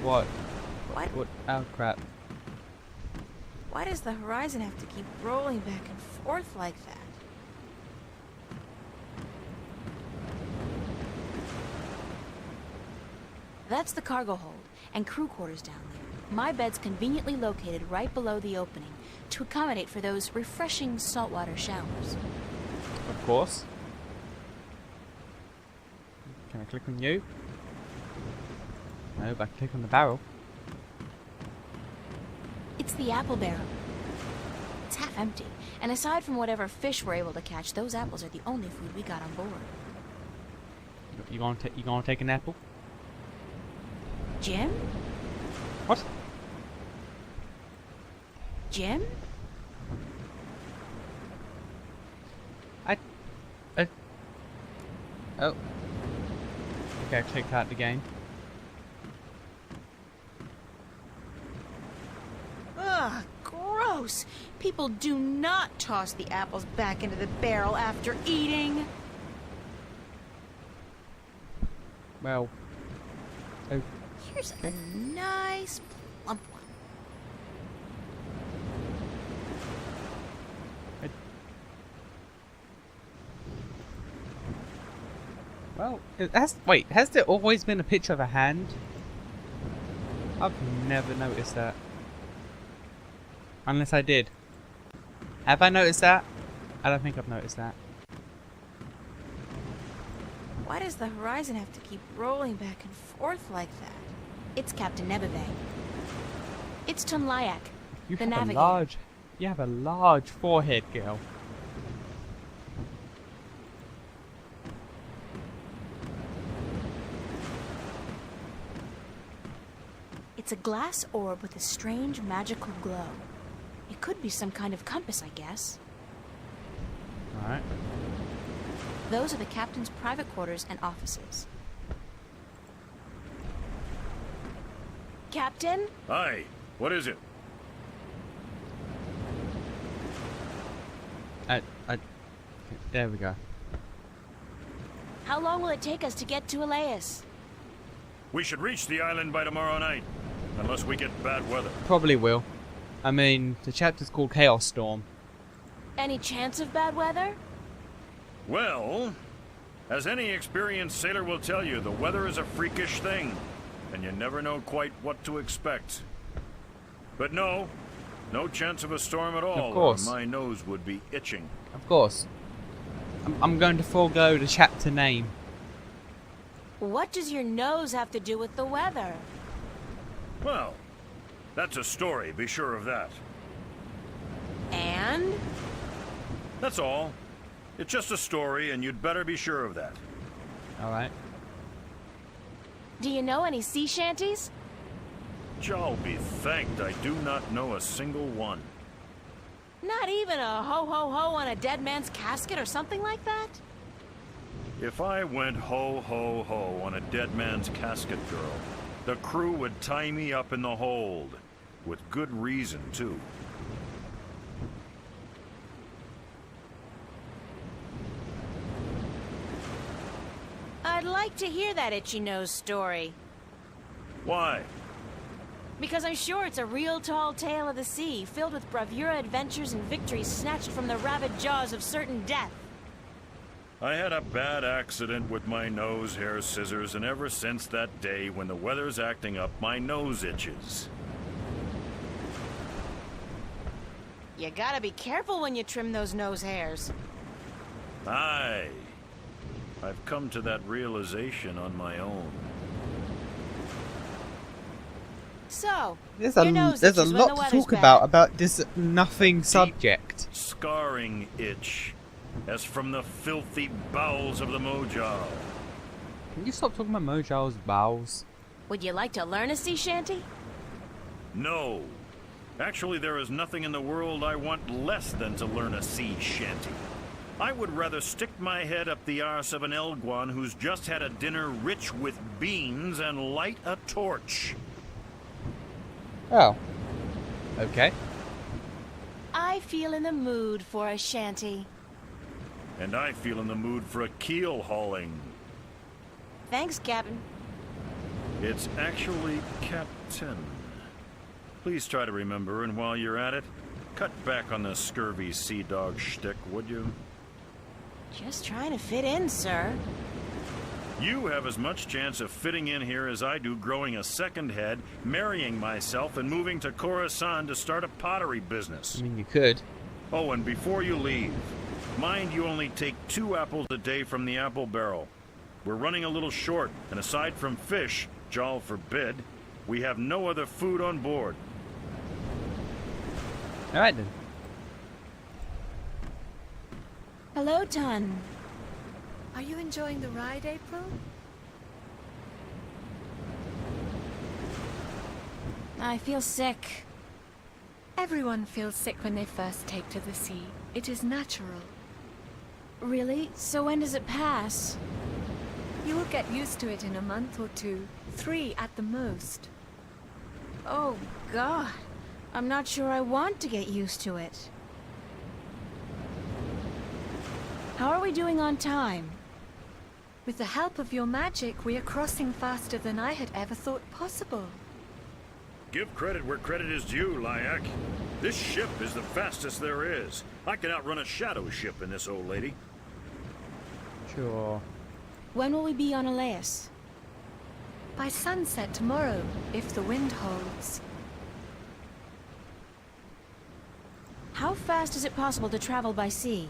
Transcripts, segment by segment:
What? What? What? Oh crap. Why does the horizon have to keep rolling back and forth like that? That's the cargo hold and crew quarters down there. My bed's conveniently located right below the opening to accommodate for those refreshing saltwater showers. Of course. Can I click on you? No, but I can click on the barrel. It's the apple barrel. It's half empty, and aside from whatever fish we're able to catch, those apples are the only food we got on board. You gonna take an apple? Jim? What? Jim? Oh. Okay, I clicked out the game. Ugh, gross! People do not toss the apples back into the barrel after eating. Well. Oh. Here's a nice plump one. Well, has there always been a picture of a hand? I've never noticed that. Unless I did. Have I noticed that? I don't think I've noticed that. Why does the horizon have to keep rolling back and forth like that? It's Captain Nebevé. It's Tunlayak, the navigator. You have a large forehead, girl. It's a glass orb with a strange magical glow. It could be some kind of compass, I guess. Alright. Those are the captain's private quarters and offices. Captain? Hi, what is it? There we go. How long will it take us to get to Elias? We should reach the island by tomorrow night, unless we get bad weather. Probably will. I mean, the chapter's called Chaos Storm. Any chance of bad weather? Well, as any experienced sailor will tell you, the weather is a freakish thing, and you never know quite what to expect. But no chance of a storm at all. Of course. Or my nose would be itching. Of course. I'm going to forego the chapter name. What does your nose have to do with the weather? Well, that's a story, be sure of that. And? That's all. It's just a story, and you'd better be sure of that. Alright. Do you know any sea shanties? I'll be thanked I do not know a single one. Not even a ho-ho-ho on a dead man's casket or something like that? If I went ho-ho-ho on a dead man's casket, girl, the crew would tie me up in the hold. With good reason, too. I'd like to hear that itchy nose story. Why? Because I'm sure it's a real tall tale of the sea, filled with bravura adventures and victories snatched from the rabid jaws of certain death. I had a bad accident with my nose hair scissors, and ever since that day, when the weather's acting up, my nose itches. You gotta be careful when you trim those nose hairs. Aye. I've come to that realization on my own. So, There's your nose a itches when lot the to weather's talk bad. about this nothing subject. Scarring itch, as from the filthy bowels of the Mojal. Can you stop talking about Mojal's bowels? Would you like to learn a sea shanty? No. Actually, there is nothing in the world I want less than to learn a sea shanty. I would rather stick my head up the arse of an Elguan who's just had a dinner rich with beans and light a torch. Oh. Okay. I feel in the mood for a shanty. And I feel in the mood for a keel hauling. Thanks, Captain. It's actually Captain. Please try to remember, and while you're at it, cut back on the scurvy sea dog shtick, would you? Just trying to fit in, sir. You have as much chance of fitting in here as I do growing a second head, marrying myself, and moving to Khorasan to start a pottery business. I mean, you could. Oh, and before you leave, mind you only take 2 apples a day from the apple barrel. We're running a little short, and aside from fish, Jal forbid, we have no other food on board. Alright then. Hello, Ton. Are you enjoying the ride, April? I feel sick. Everyone feels sick when they first take to the sea. It is natural. Really? So when does it pass? You will get used to it in a month or 2. 3 at the most. Oh, God. I'm not sure I want to get used to it. How are we doing on time? With the help of your magic, we are crossing faster than I had ever thought possible. Give credit where credit is due, Lyak. This ship is the fastest there is. I can outrun a shadow ship in this old lady. Sure. When will we be on Elias? By sunset tomorrow, if the wind holds. How fast is it possible to travel by sea?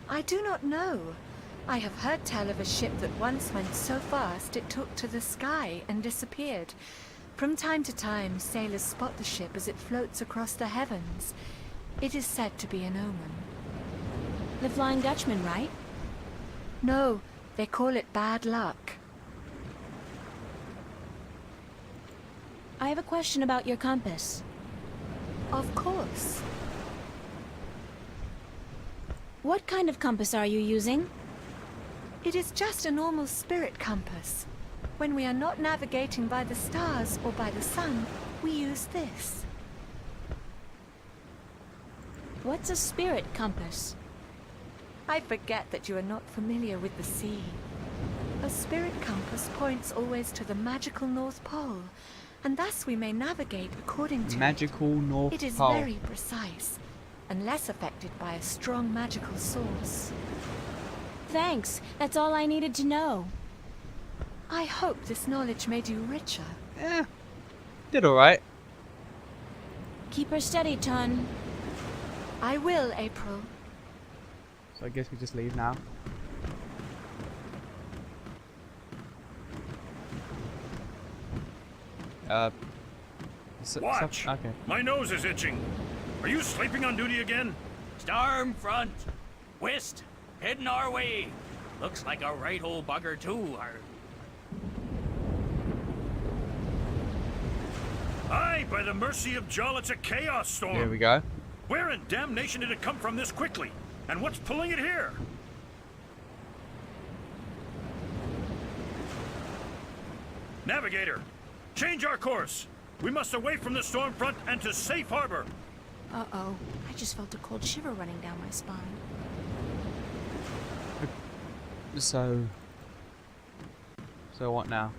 I do not know. I have heard tell of a ship that once went so fast it took to the sky and disappeared. From time to time, sailors spot the ship as it floats across the heavens. It is said to be an omen. The Flying Dutchman, right? No, they call it bad luck. I have a question about your compass. Of course. What kind of compass are you using? It is just a normal spirit compass. When we are not navigating by the stars or by the sun, we use this. What's a spirit compass? I forget that you are not familiar with the sea. A spirit compass points always to the magical North Pole, and thus we may navigate according to Magical North Pole. It is very precise, and less affected by a strong magical source. Thanks. That's all I needed to know. I hope this knowledge made you richer. Yeah. Did alright. Keep her steady, Ton. I will, April. So I guess we just leave now. Watch! Okay. My nose is itching. Are you sleeping on duty again? Storm front. West. Heading our way. Looks like a right old bugger too. Aye, by the mercy of Jal, it's a chaos storm. Here we go. Where in damnation did it come from this quickly? And what's pulling it here? Navigator, change our course. We must away from the storm front and to safe harbor. Uh-oh. I just felt a cold shiver running down my spine. So what now?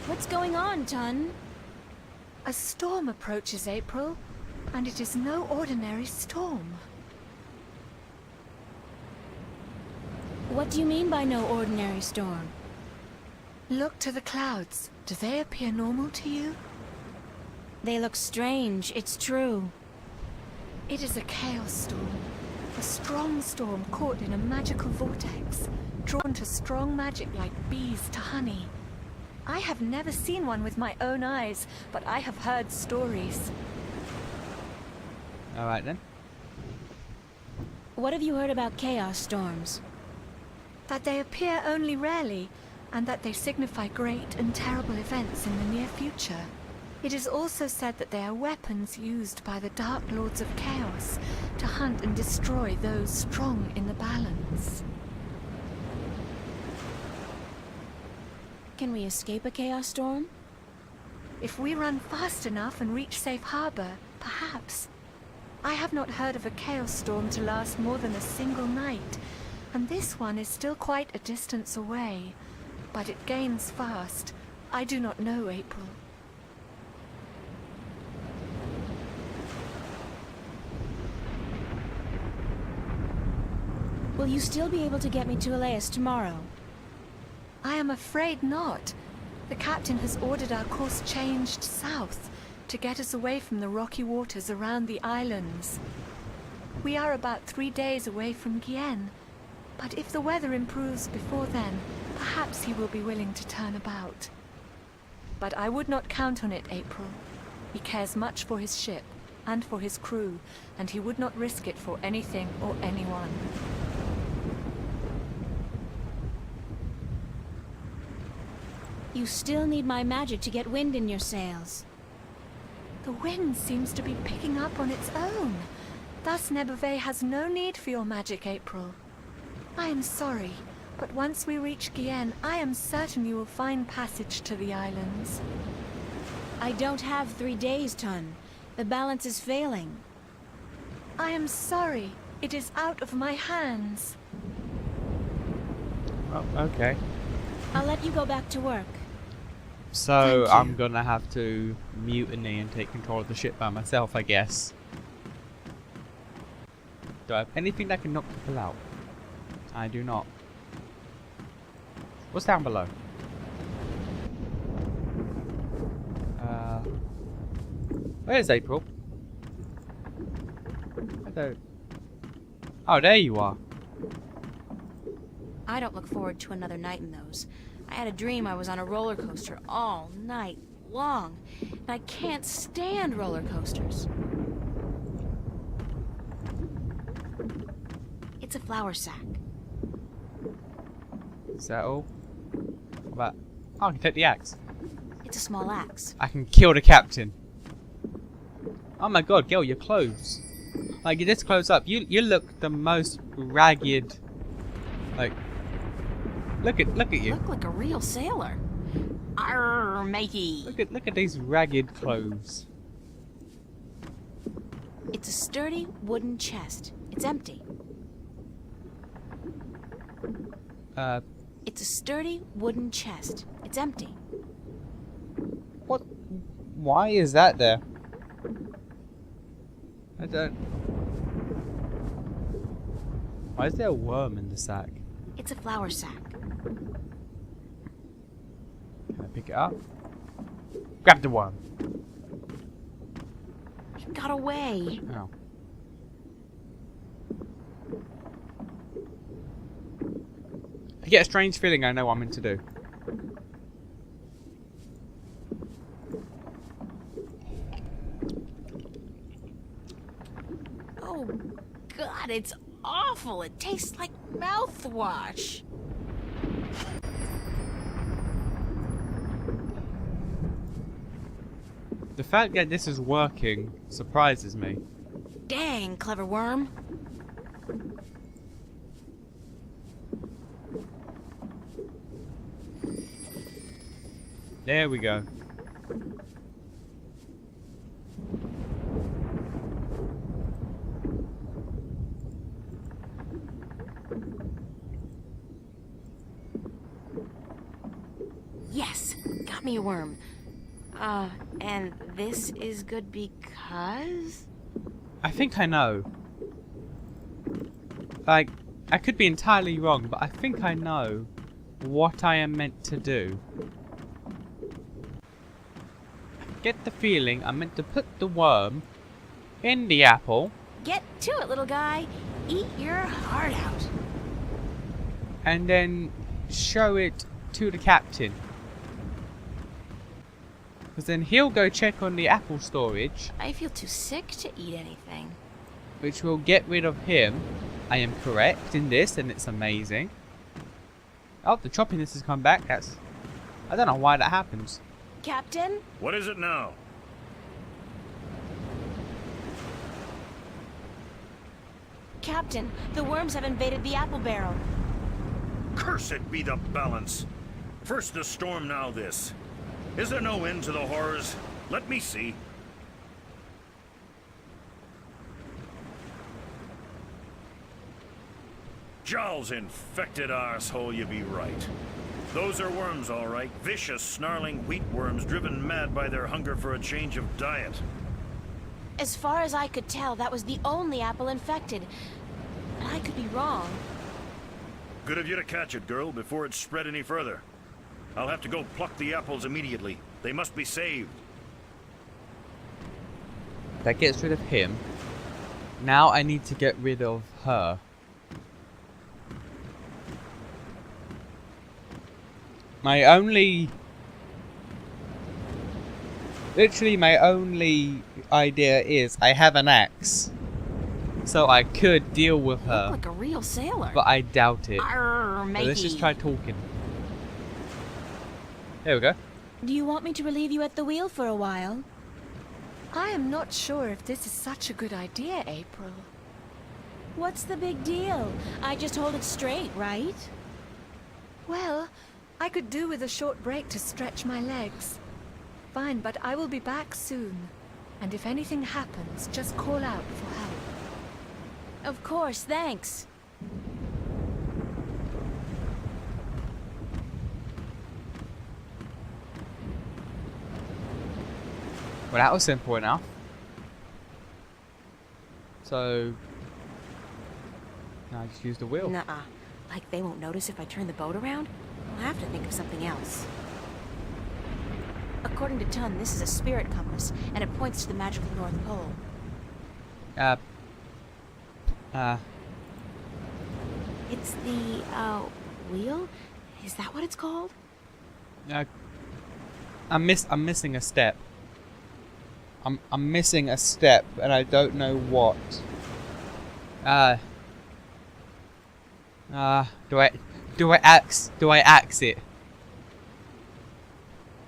What's going on, Ton? A storm approaches, April, and it is no ordinary storm. What do you mean by no ordinary storm? Look to the clouds. Do they appear normal to you? They look strange, it's true. It is a chaos storm. A strong storm caught in a magical vortex, drawn to strong magic like bees to honey. I have never seen one with my own eyes, but I have heard stories. Alright then. What have you heard about chaos storms? That they appear only rarely, and that they signify great and terrible events in the near future. It is also said that they are weapons used by the Dark Lords of Chaos to hunt and destroy those strong in the balance. Can we escape a chaos storm? If we run fast enough and reach safe harbor, perhaps. I have not heard of a chaos storm to last more than a single night, and this one is still quite a distance away. But it gains fast. I do not know, April. Will you still be able to get me to Elias tomorrow? I am afraid not. The captain has ordered our course changed south to get us away from the rocky waters around the islands. We are about 3 days away from Gien, but if the weather improves before then, perhaps he will be willing to turn about. But I would not count on it, April. He cares much for his ship and for his crew, and he would not risk it for anything or anyone. You still need my magic to get wind in your sails. The wind seems to be picking up on its own. Thus Nebuve has no need for your magic, April. I am sorry, but once we reach Gien, I am certain you will find passage to the islands. I don't have 3 days, Tun. The balance is failing. I am sorry. It is out of my hands. Oh, okay. I'll let you go back to work. So Thank you. I'm gonna have to mutiny and take control of the ship by myself, I guess. Do I have anything that can knock people out? I do not. What's down below? Where's April? I don't... Oh, there you are. I don't look forward to another night in those. I had a dream I was on a roller coaster all night long, and I can't stand roller coasters. It's a flour sack. Is that all? But oh, I can take the axe. It's a small axe. I can kill the captain. Oh my god, girl, your clothes. Like, you just close up. You look the most ragged. Like, look at you. Look like a real sailor. Arr, matey. Look at these ragged clothes. It's a sturdy wooden chest. It's empty. It's a sturdy wooden chest. It's empty. What? Why is that there? I don't... Why is there a worm in the sack? It's a flour sack. Can I pick it up? Grab the worm. It got away. Oh. I get a strange feeling I know what I'm meant to do. Oh, God, it's awful. It tastes like mouthwash. The fact that this is working surprises me. Dang, clever worm. There we go. Yes, got me a worm. And this is good because... I think I know. Like, I could be entirely wrong, but I think I know what I am meant to do. I get the feeling I'm meant to put the worm in the apple Get to it, little guy. Eat your heart out. and then show it to the captain. Because then he'll go check on the apple storage, I feel too sick to eat anything. which will get rid of him. I am correct in this, and it's amazing. Oh, the choppiness has come back. That's... I don't know why that happens. Captain? What is it now? Captain, the worms have invaded the apple barrel. Cursed be the balance. First the storm, now this. Is there no end to the horrors? Let me see. Jowl's infected arsehole, you be right. Those are worms, all right. Vicious, snarling wheat worms driven mad by their hunger for a change of diet. As far as I could tell, that was the only apple infected. And I could be wrong. Good of you to catch it, girl, before it spread any further. I'll have to go pluck the apples immediately. They must be saved. That gets rid of him. Now I need to get rid of her. My only... Literally my only idea is I have an axe. So I could deal with her. Look like a real sailor. But I doubt it. Arr, So let's just try talking. There we go. Do you want me to relieve you at the wheel for a while? I am not sure if this is such a good idea, April. What's the big deal? I just hold it straight, right? Well, I could do with a short break to stretch my legs. Fine, but I will be back soon. And if anything happens, just call out for help. Of course, thanks. Well, that was simple enough. So... Now I just use the wheel. Nuh-uh. Like they won't notice if I turn the boat around? I'll have to think of something else. According to Tun, this is a spirit compass, and it points to the magical North Pole. It's the, wheel? Is that what it's called? I'm missing a step. I'm missing a step, and I don't know what. Do I axe it?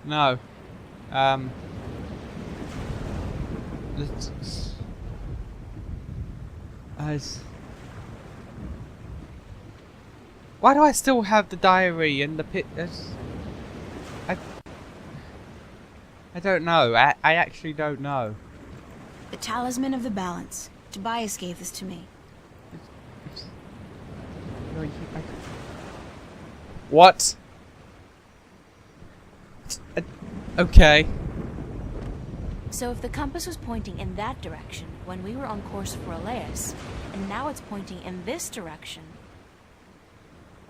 No. Why do I still have the diary and the I don't know. I actually don't know. The Talisman of the Balance. Tobias gave this to me. What? Okay. So if the compass was pointing in that direction when we were on course for Elias, and now it's pointing in this direction...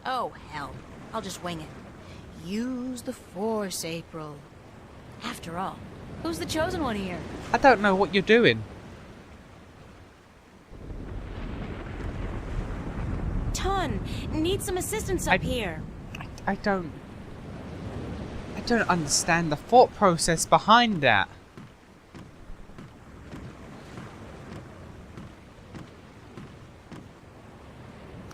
Oh, hell. I'll just wing it. Use the Force, April. After all, who's the chosen one here? I don't know what you're doing. Tun, need some assistance up here. I don't understand the thought process behind that.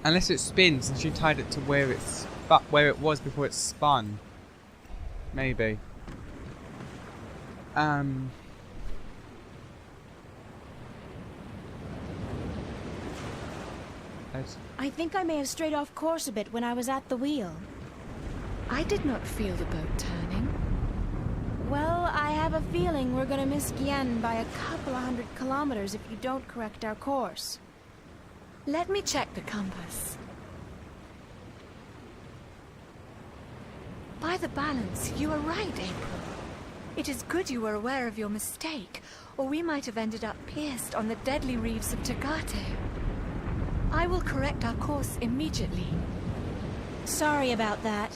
Unless it spins and she tied it to where it was before it spun. Maybe. I think I may have strayed off course a bit when I was at the wheel. I did not feel the boat turning. Well, I have a feeling we're gonna miss Gien by a couple of 100 kilometers if you don't correct our course. Let me check the compass. By the balance, you are right, April. It is good you were aware of your mistake, or we might have ended up pierced on the deadly reefs of Tagate. I will correct our course immediately. Sorry about that.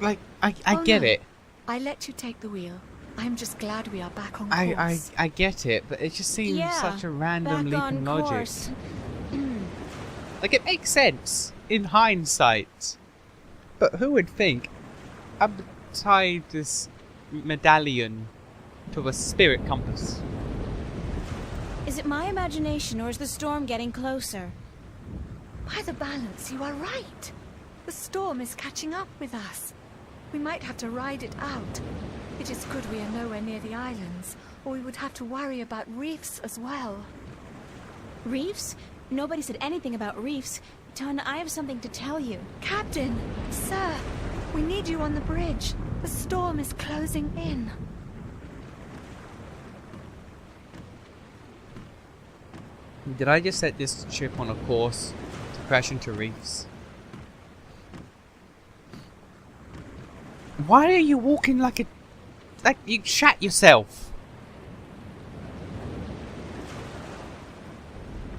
Like, I get it. I let you take the wheel. I'm just glad we are back on course. I get it, but it just seems such a random leap in logic. Course. Like, it makes sense in hindsight. But who would think I've tied this medallion to a spirit compass? Is it my imagination or is the storm getting closer? By the balance, you are right. The storm is catching up with us. We might have to ride it out. It is good we are nowhere near the islands, or we would have to worry about reefs as well. Reefs? Nobody said anything about reefs. Tun, I have something to tell you. Captain! Sir! We need you on the bridge. The storm is closing in. Did I just set this ship on a course to crash into reefs? Why are you walking like you shat yourself?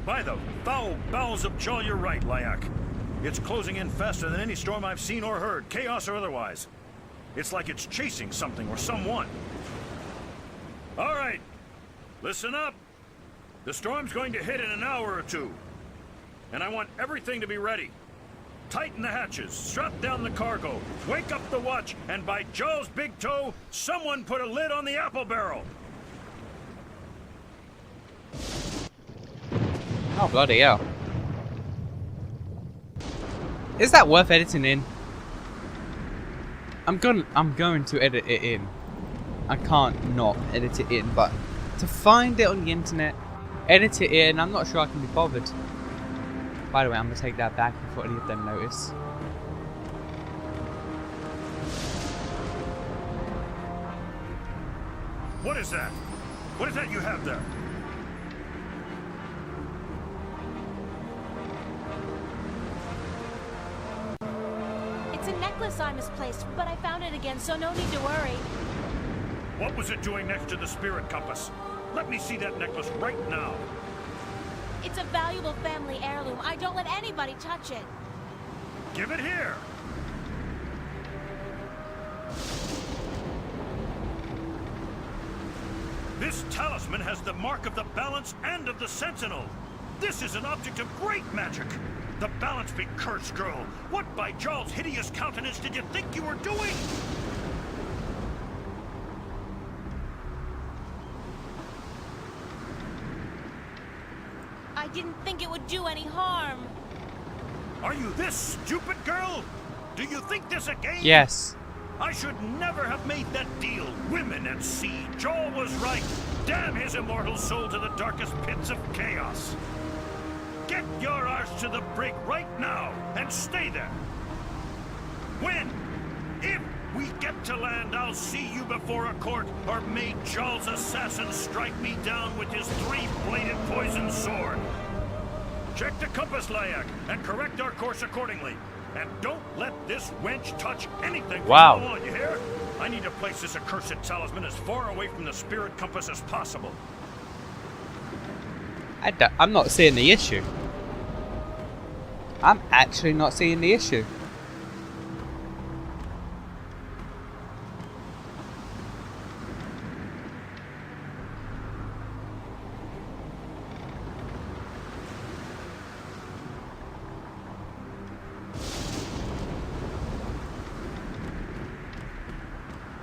By the foul bowels of Jol, you're right, Lyak. It's closing in faster than any storm I've seen or heard, chaos or otherwise. It's like it's chasing something or someone. All right, listen up. The storm's going to hit in an hour or two. And I want everything to be ready. Tighten the hatches, strap down the cargo, wake up the watch, and by Jol's big toe, someone put a lid on the apple barrel. Oh, bloody hell. Is that worth editing in? I'm going to edit it in. I can't not edit it in, but to find it on the internet, edit it in, I'm not sure I can be bothered. By the way, I'm going to take that back before any of them notice. What is that? What is that you have there? It's a necklace I misplaced, but I found it again, so no need to worry. What was it doing next to the spirit compass? Let me see that necklace right now. It's a valuable family heirloom. I don't let anybody touch it. Give it here. This talisman has the mark of the balance and of the sentinel. This is an object of great magic. The balance be cursed, girl. What by Jol's hideous countenance did you think you were doing? I didn't think it would do any harm. Are you this stupid, girl? Do you think this a game? Yes. I should never have made that deal. Women at sea. Jol was right. Damn his immortal soul to the darkest pits of chaos. Get your arse to the brig right now and stay there. When? If we get to land, I'll see you before a court, or may Jol's assassin strike me down with his three-bladed poison sword. Check the compass, Lyak, and correct our course accordingly. And don't let this wench touch anything from Wow. now on, you hear? I need to place this accursed talisman as far away from the spirit compass as possible. I'm not seeing the issue. I'm actually not seeing the issue.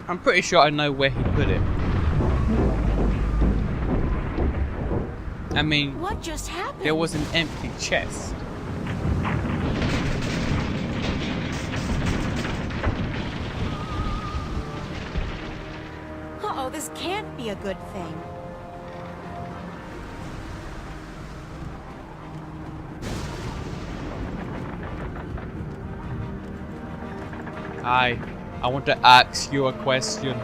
I'm pretty sure I know where he put it. I mean, What just happened? there was an empty chest. Uh-oh, this can't be a good thing. Hi, I want to ask you a question.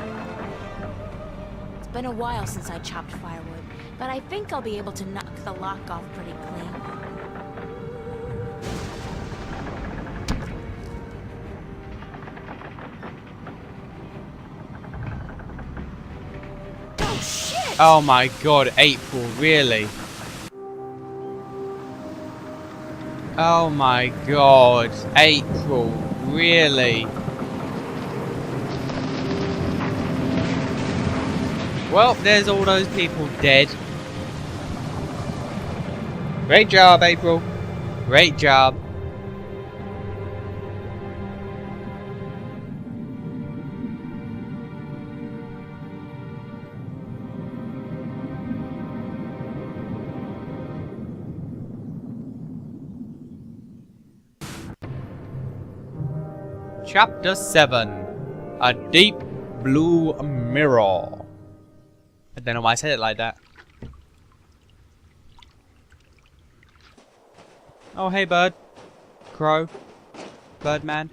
It's been a while since I chopped firewood, but I think I'll be able to knock the lock off pretty clean. Oh, shit! Oh my god, April, really? Oh my god, April, really? Well, there's all those people dead. Great job, April. Great job. Chapter 7. A Deep Blue Mirror. I don't know why I said it like that. Oh, hey, bird. Crow. Birdman.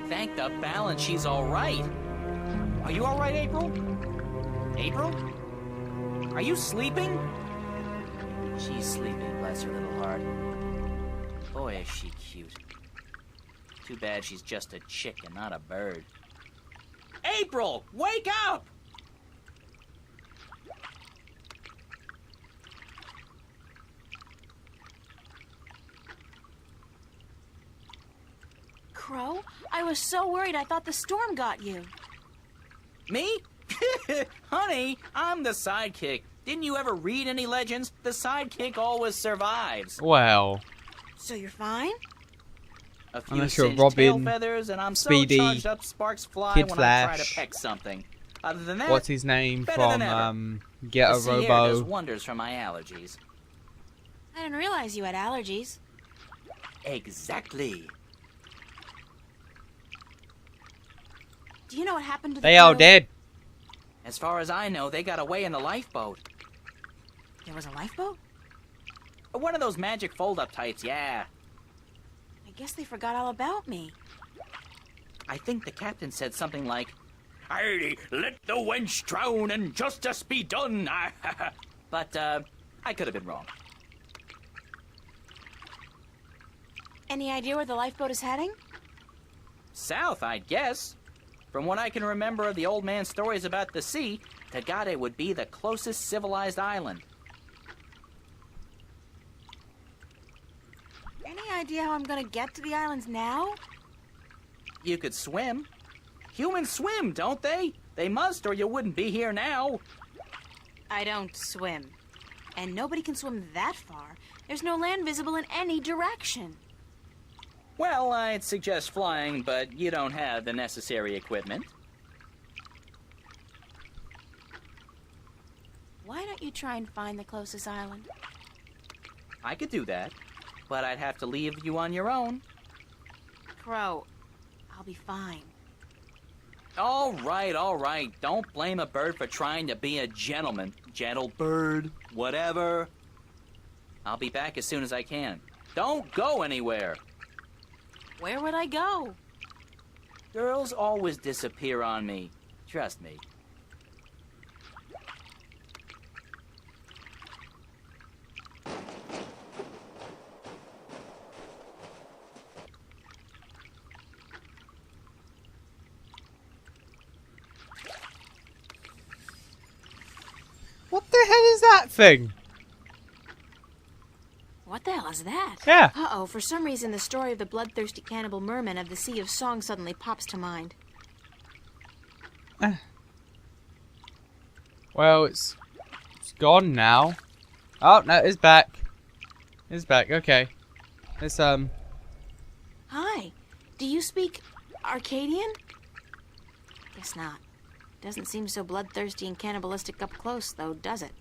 Thank the balance she's all right. Are you alright, April? April? Are you sleeping? She's sleeping, bless her little heart. Boy, is she cute. Too bad she's just a chick and not a bird. April, wake up! Crow, I was so worried I thought the storm got you. Me? Honey, I'm the sidekick. Didn't you ever read any legends? The sidekick always survives. Well, So you're fine? A few unless you're singed tail Robin, feathers, and I'm Speedy, so charged up sparks fly Kid when I try to Flash. peck something. Other than that, what's his name better than from ever. Get the a sea air does Robo? wonders for my allergies. I didn't realize you had allergies. Exactly. Do you know what happened to the They all crew? dead. As far as I know, they got away in the lifeboat. There was a lifeboat? One of those magic fold-up types, yeah. I guess they forgot all about me. I think the captain said something like, "Aye, let the wench drown and justice be done." But, I could have been wrong. Any idea where the lifeboat is heading? South, I guess. From what I can remember of the old man's stories about the sea, Tagade would be the closest civilized island. Any idea how I'm gonna get to the islands now? You could swim. Humans swim, don't they? They must, or you wouldn't be here now. I don't swim. And nobody can swim that far. There's no land visible in any direction. Well, I'd suggest flying, but you don't have the necessary equipment. Why don't you try and find the closest island? I could do that, but I'd have to leave you on your own. Crow, I'll be fine. All right. Don't blame a bird for trying to be a gentleman. Gentle bird, whatever. I'll be back as soon as I can. Don't go anywhere. Where would I go? Girls always disappear on me. Trust me. What the hell is that thing? What the hell is that? Yeah. Uh-oh, for some reason the story of the bloodthirsty cannibal merman of the Sea of Song suddenly pops to mind. Well, it's gone now. Oh no, it's back. It's back. Okay. It's Hi, do you speak Arcadian? Guess not. Doesn't seem so bloodthirsty and cannibalistic up close, though, does it?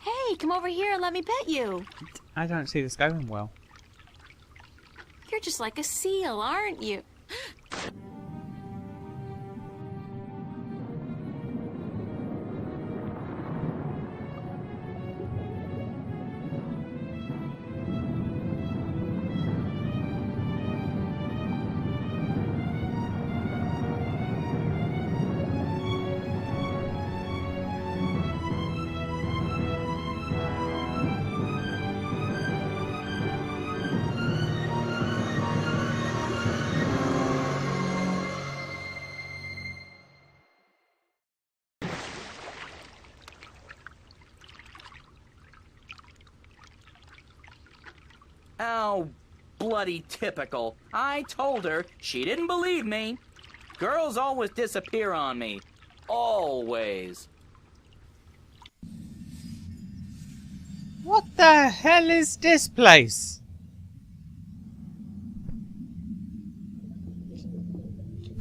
Hey, come over here and let me pet you. I don't see this going well. You're just like a seal, aren't you? Oh, bloody typical. I told her. She didn't believe me. Girls always disappear on me. Always. What the hell is this place?